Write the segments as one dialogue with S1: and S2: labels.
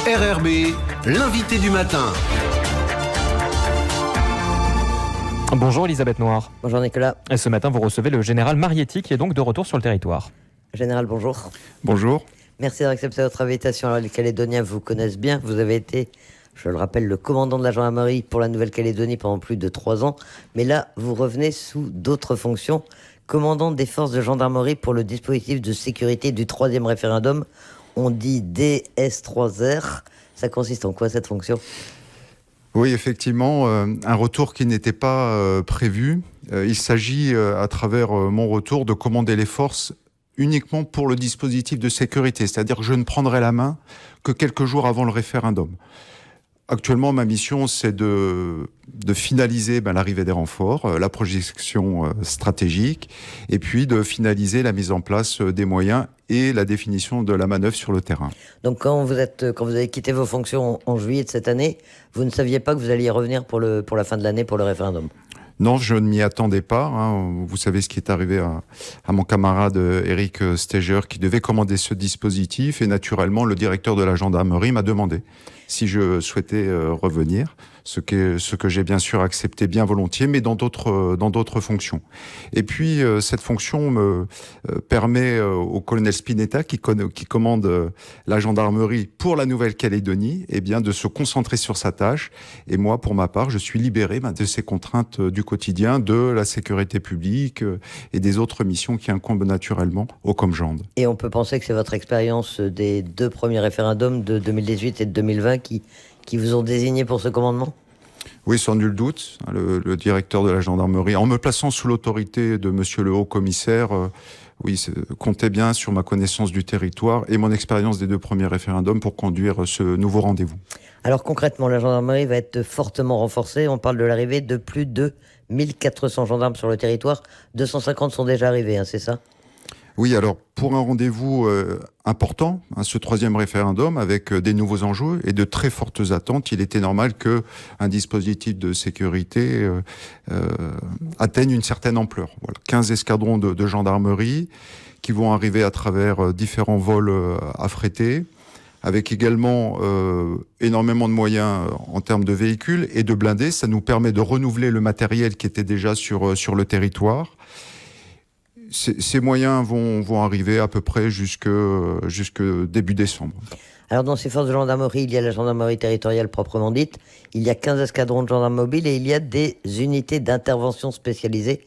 S1: RRB, l'invité du matin.
S2: Bonjour Elisabeth Noir.
S3: Bonjour Nicolas.
S2: Et ce matin, vous recevez le général Marietti qui est donc de retour sur le territoire.
S3: Général, bonjour.
S4: Bonjour.
S3: Merci d'avoir accepté votre invitation. Alors, les Calédoniens vous connaissent bien. Vous avez été, je le rappelle, le commandant de la gendarmerie pour la Nouvelle-Calédonie pendant plus de 3 ans. Mais là, vous revenez sous d'autres fonctions. Commandant des forces de gendarmerie pour le dispositif de sécurité du 3e référendum. On dit DS3R. Ça consiste en quoi cette fonction ?
S4: Oui, effectivement, un retour qui n'était pas prévu. Il s'agit, à travers mon retour, de commander les forces uniquement pour le dispositif de sécurité. C'est-à-dire que je ne prendrai la main que quelques jours avant le référendum. Actuellement, ma mission, c'est de finaliser l'arrivée des renforts, la projection stratégique, et puis de finaliser la mise en place des moyens et la définition de la manœuvre sur le terrain.
S3: Donc quand vous avez quitté vos fonctions en juillet de cette année, vous ne saviez pas que vous alliez revenir pour la fin de l'année pour le référendum ?
S4: Non, je ne m'y attendais pas. Vous savez ce qui est arrivé à mon camarade Eric Steger qui devait commander ce dispositif, et naturellement le directeur de la gendarmerie m'a demandé si je souhaitais revenir, ce que j'ai bien sûr accepté bien volontiers, mais dans d'autres fonctions. Et puis cette fonction me permet au colonel Spinetta qui commande la gendarmerie pour la Nouvelle-Calédonie, de se concentrer sur sa tâche. Et moi, pour ma part, je suis libéré de ces contraintes du quotidien, de la sécurité publique et des autres missions qui incombent naturellement au Comgend.
S3: Et on peut penser que c'est votre expérience des 2 premiers référendums de 2018 et de 2020 qui vous ont désigné pour ce commandement ?
S4: Oui, sans nul doute. Le directeur de la gendarmerie, en me plaçant sous l'autorité de monsieur le haut-commissaire, comptait bien sur ma connaissance du territoire et mon expérience des 2 premiers référendums pour conduire ce nouveau rendez-vous. Alors
S3: concrètement, la gendarmerie va être fortement renforcée. On parle de l'arrivée de plus de 1400 gendarmes sur le territoire. 250 sont déjà arrivés, c'est ça ?
S4: Oui, alors pour un rendez-vous important, ce 3e référendum, avec des nouveaux enjeux et de très fortes attentes, il était normal qu'un dispositif de sécurité atteigne une certaine ampleur. Voilà, 15 escadrons de gendarmerie qui vont arriver à travers différents vols affrétés, avec également énormément de moyens en termes de véhicules et de blindés. Ça nous permet de renouveler le matériel qui était déjà sur le territoire. Ces moyens vont arriver à peu près jusque début décembre.
S3: Alors dans ces forces de gendarmerie, il y a la gendarmerie territoriale proprement dite, il y a 15 escadrons de gendarmes mobiles et il y a des unités d'intervention spécialisées.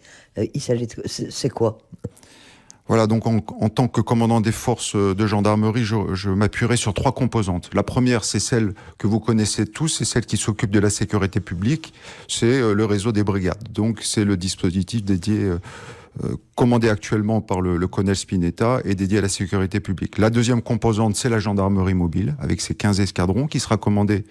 S3: C'est quoi ?
S4: Voilà, donc en tant que commandant des forces de gendarmerie, je m'appuierai sur 3 composantes. La première, c'est celle que vous connaissez tous, c'est celle qui s'occupe de la sécurité publique, c'est le réseau des brigades. Donc c'est le dispositif dédié commandé actuellement par le colonel Spinetta et dédié à la sécurité publique. La deuxième composante, c'est la gendarmerie mobile, avec ses 15 escadrons, qui sera commandée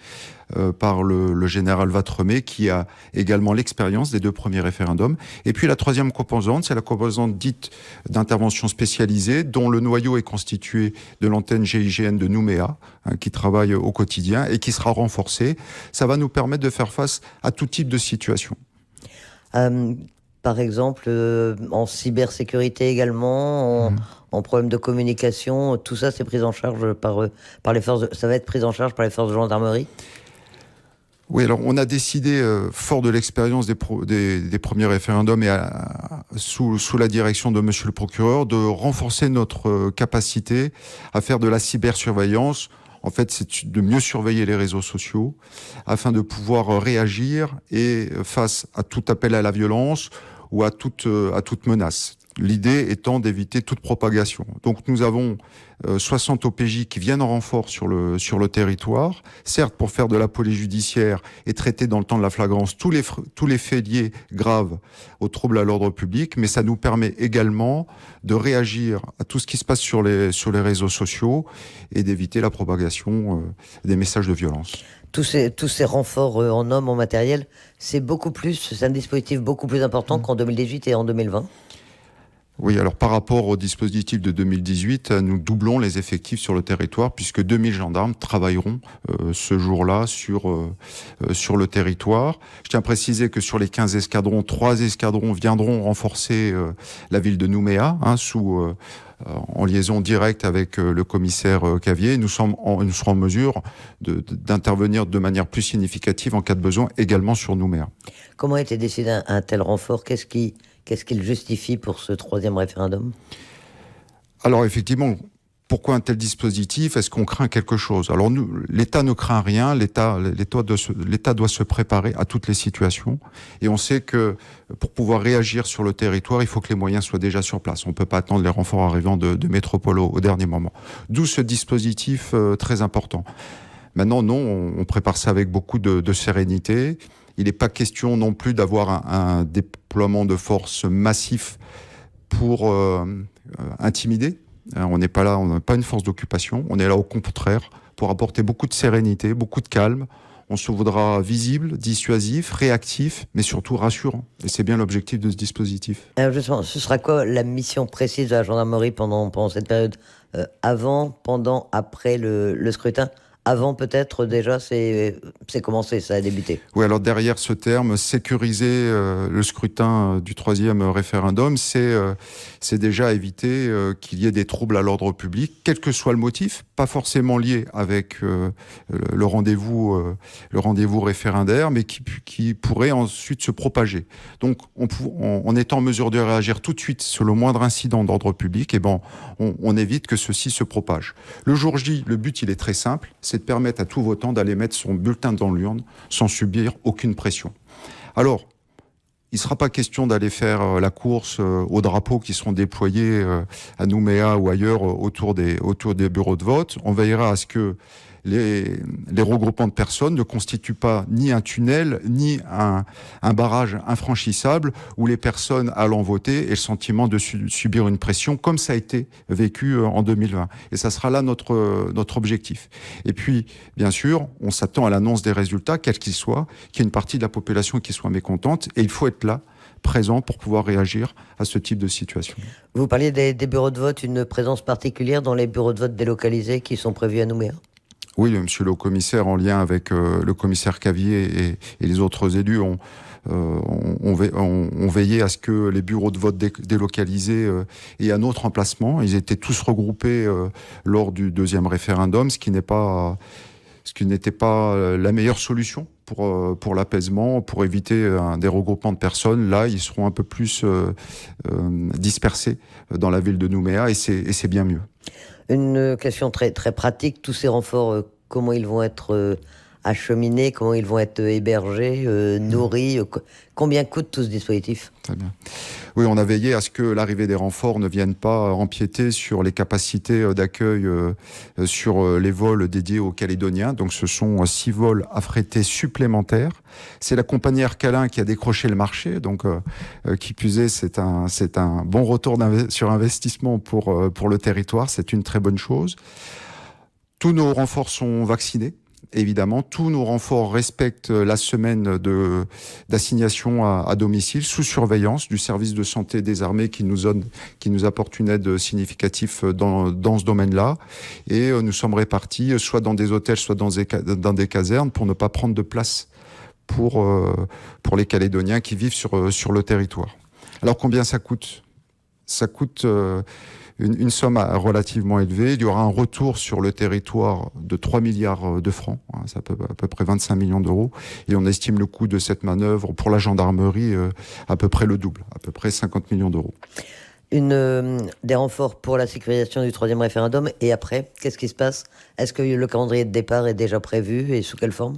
S4: par le général Vatremet, qui a également l'expérience des 2 premiers référendums. Et puis la troisième composante, c'est la composante dite d'intervention spécialisée, dont le noyau est constitué de l'antenne GIGN de Nouméa, qui travaille au quotidien et qui sera renforcée. Ça va nous permettre de faire face à tout type de situation.
S3: Par exemple, en cybersécurité également, en problème de communication, tout ça c'est pris en charge par les forces. Ça va être pris en charge par les forces de gendarmerie.
S4: Oui, alors on a décidé, fort de l'expérience des premiers référendums et sous la direction de monsieur le procureur, de renforcer notre capacité à faire de la cybersurveillance. En fait, c'est de mieux surveiller les réseaux sociaux afin de pouvoir réagir et face à tout appel à la violence ou à toute menace. L'idée étant d'éviter toute propagation. Donc nous avons 60 OPJ qui viennent en renfort sur le territoire, certes pour faire de la police judiciaire et traiter dans le temps de la flagrance tous les faits liés graves aux troubles à l'ordre public, mais ça nous permet également de réagir à tout ce qui se passe sur les réseaux sociaux et d'éviter la propagation des messages de violence.
S3: Tous ces renforts en hommes, en matériel, c'est un dispositif beaucoup plus important qu'en 2018 et en 2020.
S4: Oui, alors par rapport au dispositif de 2018, nous doublons les effectifs sur le territoire puisque 2000 gendarmes travailleront ce jour-là sur le territoire. Je tiens à préciser que sur les 15 escadrons, 3 escadrons viendront renforcer la ville de Nouméa sous en liaison directe avec le commissaire Cavier, nous serons en mesure d'intervenir de manière plus significative en cas de besoin également sur Nouméa.
S3: Comment a été décidé un tel renfort? Qu'est-ce qu'il justifie pour ce 3e référendum?
S4: Alors effectivement, pourquoi un tel dispositif? Est-ce qu'on craint quelque chose? Alors nous, l'État ne craint rien. L'État doit se préparer à toutes les situations. Et on sait que pour pouvoir réagir sur le territoire, il faut que les moyens soient déjà sur place. On ne peut pas attendre les renforts arrivant de métropole au dernier moment. D'où ce dispositif très important. Maintenant, non, on prépare ça avec beaucoup de sérénité. Il n'est pas question non plus d'avoir un déploiement de force massif pour intimider. On n'est pas là, on n'a pas une force d'occupation. On est là au contraire pour apporter beaucoup de sérénité, beaucoup de calme. On se voudra visible, dissuasif, réactif, mais surtout rassurant. Et c'est bien l'objectif de ce dispositif.
S3: Alors justement, ce sera quoi la mission précise de la gendarmerie pendant cette période? Avant, pendant, après le scrutin? Avant, peut-être, déjà, c'est commencé, ça a débuté.
S4: Oui, alors derrière ce terme, sécuriser le scrutin du 3e référendum, c'est déjà éviter qu'il y ait des troubles à l'ordre public, quel que soit le motif, pas forcément lié avec le rendez-vous référendaire, mais qui pourrait ensuite se propager. Donc, en étant en mesure de réagir tout de suite sur le moindre incident d'ordre public, on évite que ceci se propage. Le jour J, le but, il est très simple, c'est de permettre à tout votant d'aller mettre son bulletin dans l'urne sans subir aucune pression. Alors, il ne sera pas question d'aller faire la course aux drapeaux qui seront déployés à Nouméa ou ailleurs autour des bureaux de vote. On veillera à ce que les regroupements de personnes ne constituent pas ni un tunnel, ni un barrage infranchissable où les personnes allant voter aient le sentiment de subir une pression, comme ça a été vécu en 2020. Et ça sera là notre objectif. Et puis, bien sûr, on s'attend à l'annonce des résultats, quels qu'ils soient, qu'il y ait une partie de la population qui soit mécontente, et il faut être là, présent, pour pouvoir réagir à ce type de situation.
S3: Vous parliez des bureaux de vote, une présence particulière dans les bureaux de vote délocalisés qui sont prévus à Nouméa?
S4: Oui, monsieur le commissaire, en lien avec le commissaire Cavier et les autres élus, ont veillé à ce que les bureaux de vote délocalisés aient un autre emplacement. Ils étaient tous regroupés lors du 2e référendum, ce qui n'était pas la meilleure solution pour l'apaisement, pour éviter des regroupements de personnes. Là, ils seront un peu plus dispersés dans la ville de Nouméa, et c'est bien mieux.
S3: Une question très, très pratique, tous ces renforts, comment ils vont être acheminés, comment ils vont être hébergés, nourris, combien coûte tout ce dispositif?
S4: Très bien. Oui, on a veillé à ce que l'arrivée des renforts ne vienne pas empiéter sur les capacités d'accueil sur les vols dédiés aux Calédoniens. Donc ce sont 6 vols affrétés supplémentaires. C'est la compagnie Air Calin qui a décroché le marché, donc qui plus est, c'est un bon retour sur investissement pour le territoire, c'est une très bonne chose. Tous nos renforts sont vaccinés. Évidemment, tous nos renforts respectent la semaine d'assignation à domicile sous surveillance du service de santé des armées qui nous apporte une aide significative dans ce domaine-là. Et nous sommes répartis soit dans des hôtels, soit dans des casernes pour ne pas prendre de place pour les Calédoniens qui vivent sur le territoire. Alors combien ça coûte? Ça coûte une somme relativement élevée. Il y aura un retour sur le territoire de 3 milliards de francs, c'est à peu près 25 millions d'euros, et on estime le coût de cette manœuvre pour la gendarmerie à peu près le double, à peu près 50 millions d'euros.
S3: Des renforts pour la sécurisation du 3e référendum, et après, qu'est-ce qui se passe? Est-ce que le calendrier de départ est déjà prévu, et sous quelle forme?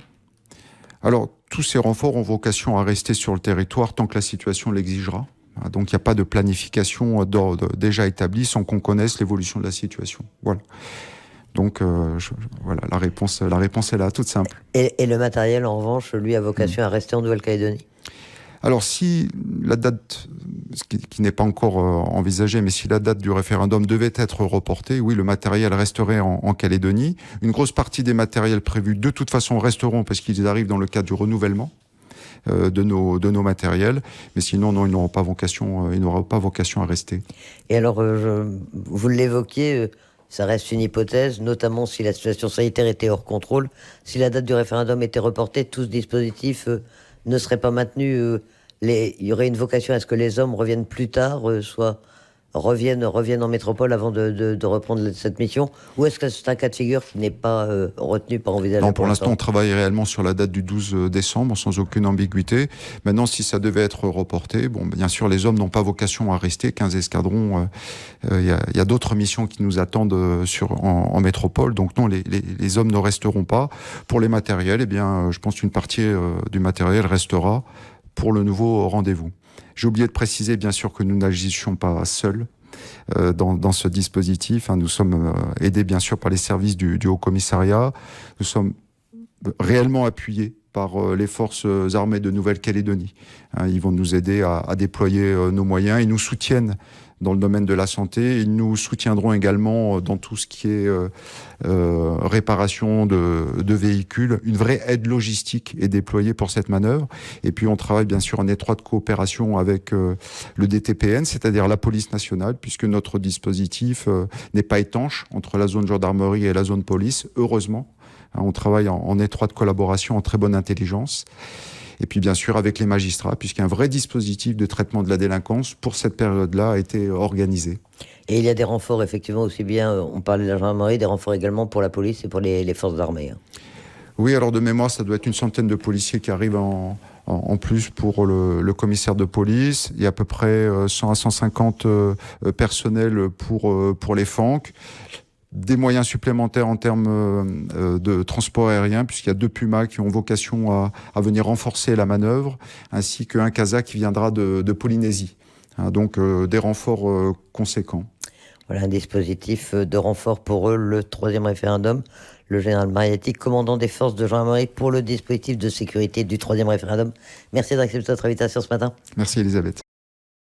S4: Alors, tous ces renforts ont vocation à rester sur le territoire tant que la situation l'exigera. Donc il n'y a pas de planification d'ordre déjà établie sans qu'on connaisse l'évolution de la situation. Voilà. Donc voilà, la réponse est là, toute simple.
S3: Et le matériel, en revanche, lui, a vocation à rester en Nouvelle-Calédonie?
S4: Alors si la date, ce qui n'est pas encore envisagé, mais si la date du référendum devait être reportée, oui, le matériel resterait en Calédonie. Une grosse partie des matériels prévus, de toute façon, resteront parce qu'ils arrivent dans le cadre du renouvellement de nos matériels, mais sinon non, ils n'auront pas vocation à rester. Et alors
S3: vous l'évoquiez, ça reste une hypothèse, notamment si la situation sanitaire était hors contrôle. Si la date du référendum était reportée, tout ce dispositif ne serait pas maintenu. Il y aurait une vocation à ce que les hommes reviennent plus tard, soit reviennent en métropole avant de reprendre cette mission? Ou est-ce que c'est un cas de figure qui n'est pas retenu, pas envisagé?
S4: Non, pour l'instant, on travaille réellement sur la date du 12 décembre, sans aucune ambiguïté. Maintenant, si ça devait être reporté, bon, bien sûr, les hommes n'ont pas vocation à rester. 15 escadrons, il y a d'autres missions qui nous attendent en métropole. Donc non, les hommes ne resteront pas. Pour les matériels, eh bien, je pense qu'une partie du matériel restera pour le nouveau rendez-vous. J'ai oublié de préciser, bien sûr, que nous n'agissions pas seuls dans ce dispositif. Nous sommes aidés, bien sûr, par les services du Haut-Commissariat. Nous sommes réellement appuyés par les forces armées de Nouvelle-Calédonie. Ils vont nous aider à déployer nos moyens. Ils nous soutiennent dans le domaine de la santé. Ils nous soutiendront également dans tout ce qui est réparation de véhicules. Une vraie aide logistique est déployée pour cette manœuvre. Et puis on travaille bien sûr en étroite coopération avec le DTPN, c'est-à-dire la police nationale, puisque notre dispositif n'est pas étanche entre la zone gendarmerie et la zone police, heureusement. On travaille en étroite collaboration, en très bonne intelligence. Et puis bien sûr avec les magistrats, puisqu'un vrai dispositif de traitement de la délinquance pour cette période-là a été organisé.
S3: Et il y a des renforts effectivement aussi bien, on parlait de la gendarmerie, des renforts également pour la police et pour les forces armées.
S4: Oui, alors de mémoire, ça doit être une centaine de policiers qui arrivent en plus pour le commissaire de police. Il y a à peu près 100 à 150 personnels pour les FANC. Des moyens supplémentaires en termes de transport aérien, puisqu'il y a 2 Pumas qui ont vocation à venir renforcer la manœuvre, ainsi qu'un Kazakh qui viendra de Polynésie. Donc des renforts conséquents.
S3: Voilà un dispositif de renfort pour eux, le 3e référendum. Le général Marietti, commandant des forces de gendarmerie pour le dispositif de sécurité du 3e référendum. Merci d'accepter notre invitation ce matin.
S4: Merci Elisabeth.